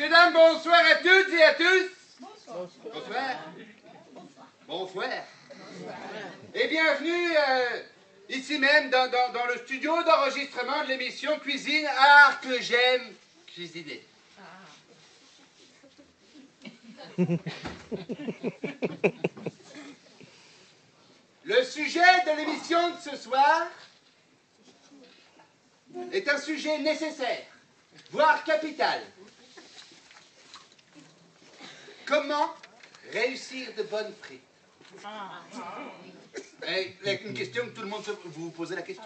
Messieurs, dames, bonsoir à toutes et à tous. Bonsoir. Bonsoir. Et bienvenue ici même dans le studio d'enregistrement de l'émission Cuisine Art que j'aime cuisiner. Le sujet de l'émission de ce soir est un sujet nécessaire, voire capital. Comment réussir de bonnes frites? Une question que tout le monde se... Vous vous posez la question?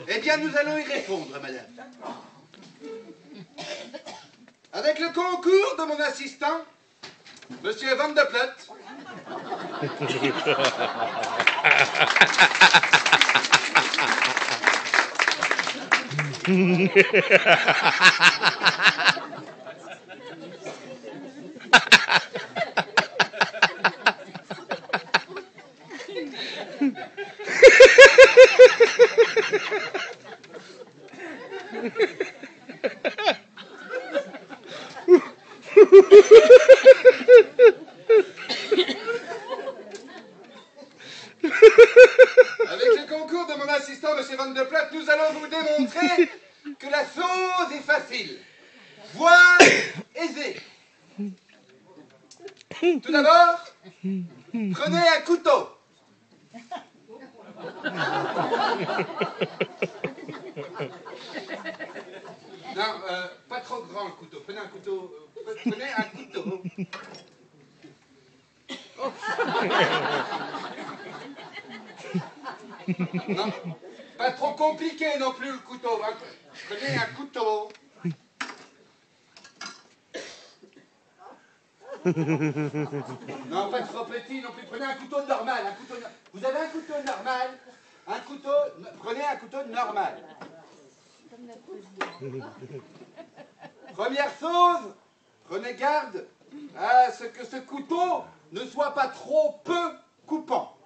Eh bien, nous allons y répondre, madame. Avec le concours de mon assistant, Monsieur Van de Plot. Avec le concours de mon assistant, M. Van de Plot, nous allons vous démontrer que la sauce est facile, voire aisée. Tout d'abord, prenez un couteau. Non, pas trop grand le couteau. Prenez un couteau. Prenez un couteau. Non, pas trop compliqué non plus le couteau. Prenez un couteau. Non, pas trop petit non plus. Prenez un couteau normal. Vous avez un couteau normal? Un couteau. Prenez un couteau normal. Première chose, prenez garde à ce que ce couteau ne soit pas trop peu coupant.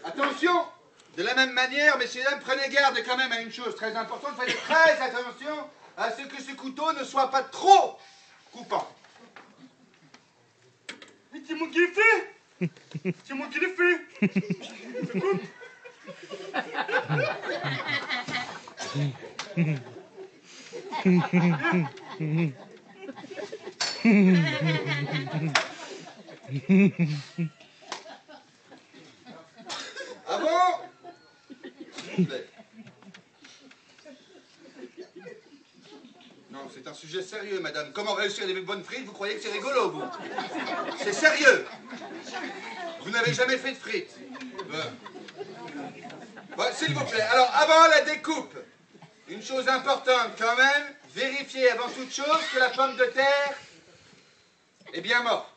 Attention, de la même manière, messieurs et dames, prenez garde quand même à une chose très importante, faites très attention à ce que ce couteau ne soit pas trop coupant. Mais c'est moi qui l'ai fait! C'est moi qui l'ai fait! Écoute! Ah bon? Non, c'est un sujet sérieux, madame. Comment réussir des bonnes frites? Vous croyez que c'est rigolo, vous? C'est sérieux. Vous n'avez jamais fait de frites. Bon, s'il vous plaît. Alors, avant la découpe, une chose importante quand même, vérifiez avant toute chose que la pomme de terre est bien morte.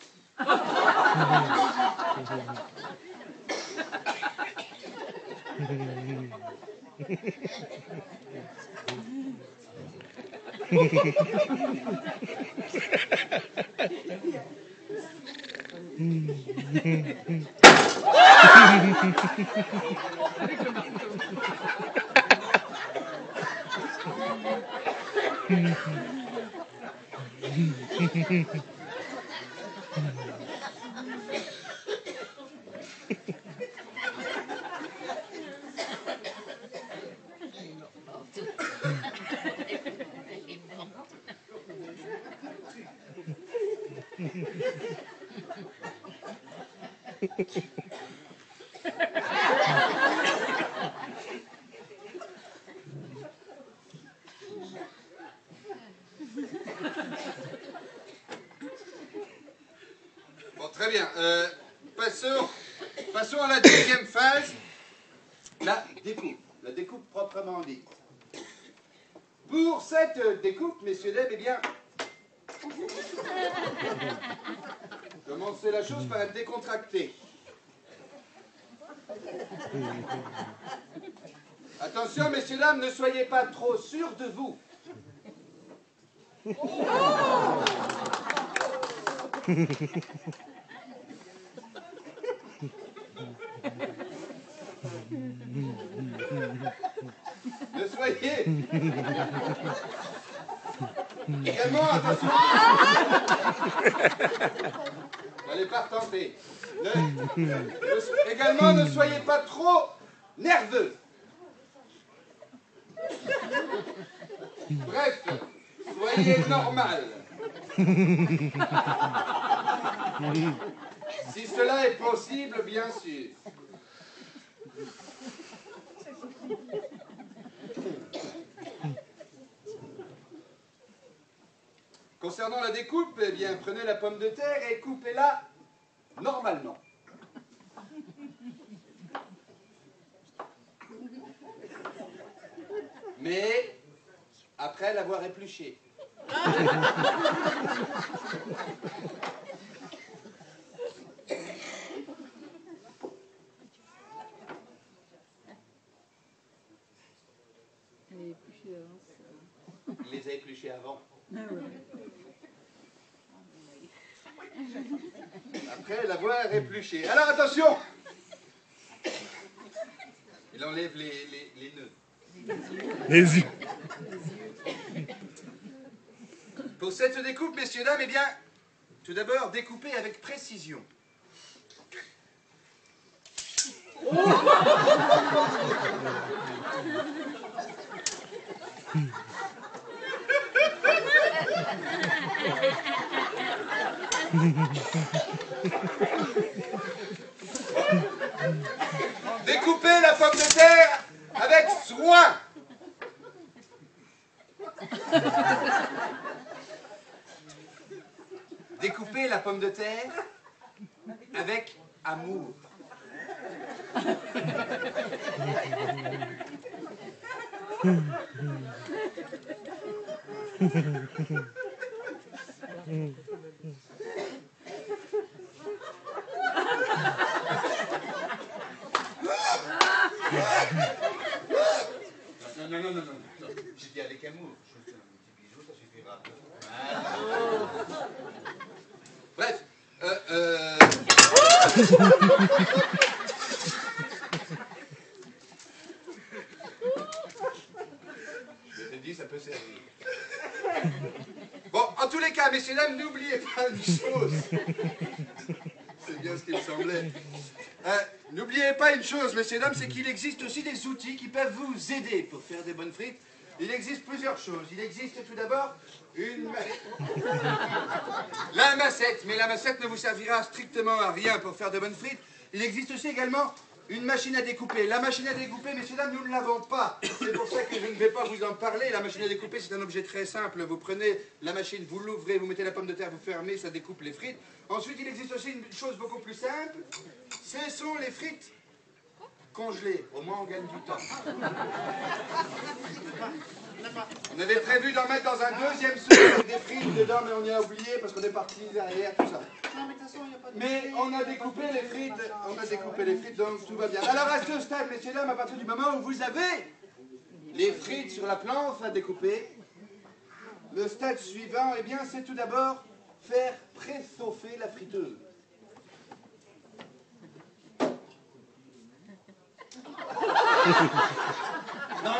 Bon, très bien. Passons à la deuxième phase, la découpe. La découpe proprement dite. Pour cette découpe, messieurs, dames, eh bien, commencez la chose par être décontracté. Attention, messieurs, dames, ne soyez pas trop sûrs de vous. Ne soyez... Également, attention. N'allez pas retenter. Également, ne soyez pas trop nerveux. Bref, soyez normal. Si cela est possible, bien sûr. Concernant la découpe, eh bien, prenez la pomme de terre et coupez-la normalement. Mais après l'avoir épluchée. Il les a épluchés avant. Après l'avoir épluché. Alors attention! Il enlève les nœuds. Les yeux. Pour cette découpe, messieurs, dames, eh bien, tout d'abord, découpez avec précision. Découpez la pomme de terre avec soin. Découpez la pomme de terre avec amour. Non. J'ai dit avec amour. Juste un petit bisou, ça suffira. Bref. Je t'ai dit, ça peut servir. Bon, en tous les cas, messieurs, dames, n'oubliez pas une chose. C'est bien ce qu'il me semblait. N'oubliez pas une chose, messieurs, dames, c'est qu'il existe aussi des outils qui peuvent vous aider pour faire des bonnes frites. Il existe plusieurs choses. Il existe tout d'abord la massette, mais la massette ne vous servira strictement à rien pour faire de bonnes frites. Il existe aussi également une machine à découper. La machine à découper, messieurs, dames, nous ne l'avons pas. C'est pour ça que je ne vais pas vous en parler. La machine à découper, c'est un objet très simple. Vous prenez la machine, vous l'ouvrez, vous mettez la pomme de terre, vous fermez, ça découpe les frites. Ensuite, il existe aussi une chose beaucoup plus simple. Ce sont les frites congelées. Au moins, on gagne du temps. On avait prévu d'en mettre dans un deuxième seau avec des frites dedans, mais on y a oublié parce qu'on est parti derrière, tout ça. Mais on a découpé les frites, donc tout va bien. Alors à ce stade, messieurs, dames, à partir du moment où vous avez les frites sur la planche à découper, le stade suivant, eh bien, c'est tout d'abord faire préchauffer la friteuse. Non,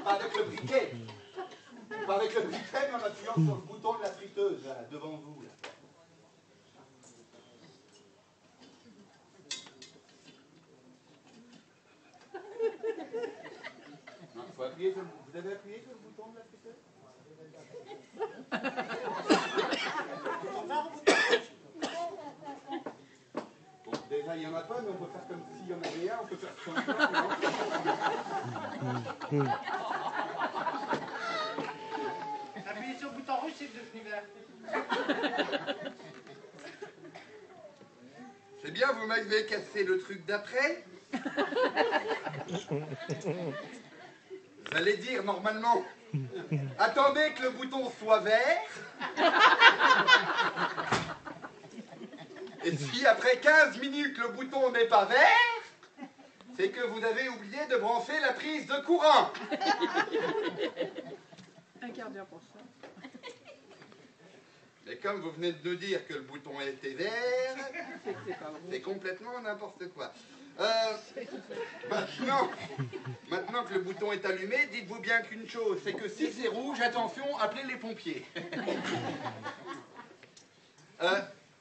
pas avec le briquet. Pas avec le briquet, mais en appuyant sur le bouton de la friteuse, là, devant vous. Là. Non, il faut appuyer sur le... Vous avez appuyé sur le bouton de la friteuse? Bon, déjà, il n'y en a pas, mais on peut faire comme s'il y en avait un, on peut faire comme ça. Appuyez sur le bouton rouge, c'est devenu vert. C'est bien, vous m'avez cassé le truc d'après. J'allais dire normalement, attendez que le bouton soit vert. Et si après 15 minutes le bouton n'est pas vert, c'est que vous avez oublié de brancher la prise de courant. Un quart d'heure pour ça. Et comme vous venez de nous dire que le bouton était vert, C'est pas bon. c'est complètement n'importe quoi. Maintenant que le bouton est allumé, dites-vous bien qu'une chose, c'est que si c'est rouge, attention, appelez les pompiers.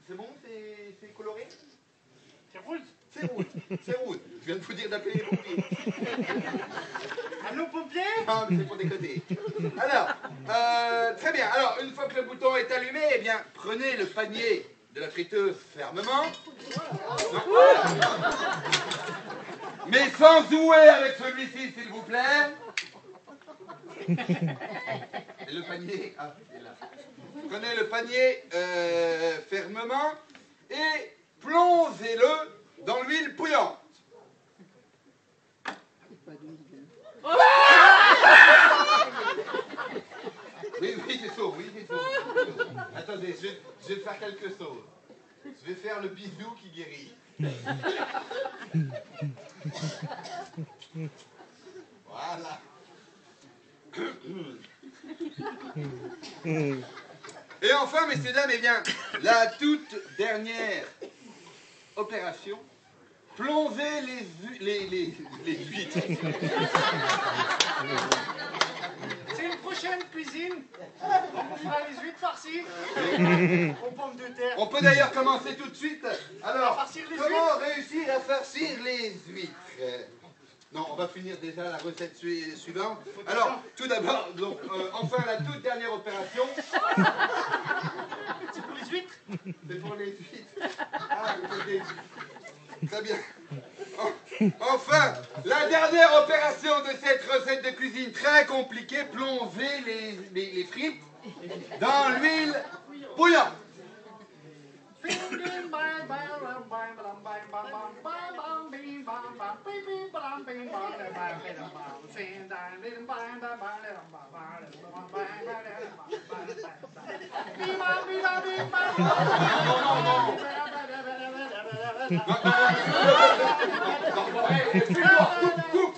C'est bon, c'est coloré? C'est rouge. C'est rouge, c'est rouge. Je viens de vous dire d'appeler les pompiers. Allô, pompier? Non, mais c'est pour déconner. Alors, très bien. Alors, une fois que le bouton est allumé, eh bien, prenez le panier de la friteuse fermement. Mais sans jouer avec celui-ci, s'il vous plaît. Et le panier... Ah, c'est là. Prenez le panier fermement et plongez-le dans l'huile bouillante. Oui, c'est chaud, oui, c'est chaud. Attendez, je vais faire quelque chose. Je vais faire le bisou qui guérit. Voilà. Et enfin, messieurs, dames, eh bien, la toute dernière opération, plongez les huîtres. C'est une prochaine cuisine. On fera les huîtres farcies aux pommes de terre. On peut d'ailleurs commencer tout de suite. Alors, farcir les comment réussir à farcir les huîtres? Non, on va finir déjà la recette suivante. Alors, tout d'abord, donc, enfin, la toute dernière opération. C'est pour les huîtres? C'est pour les huîtres. Ah, écoutez. Très bien. Enfin, la dernière opération de cette recette de cuisine très compliquée, plonger les frites dans l'huile bouillante. Coupe,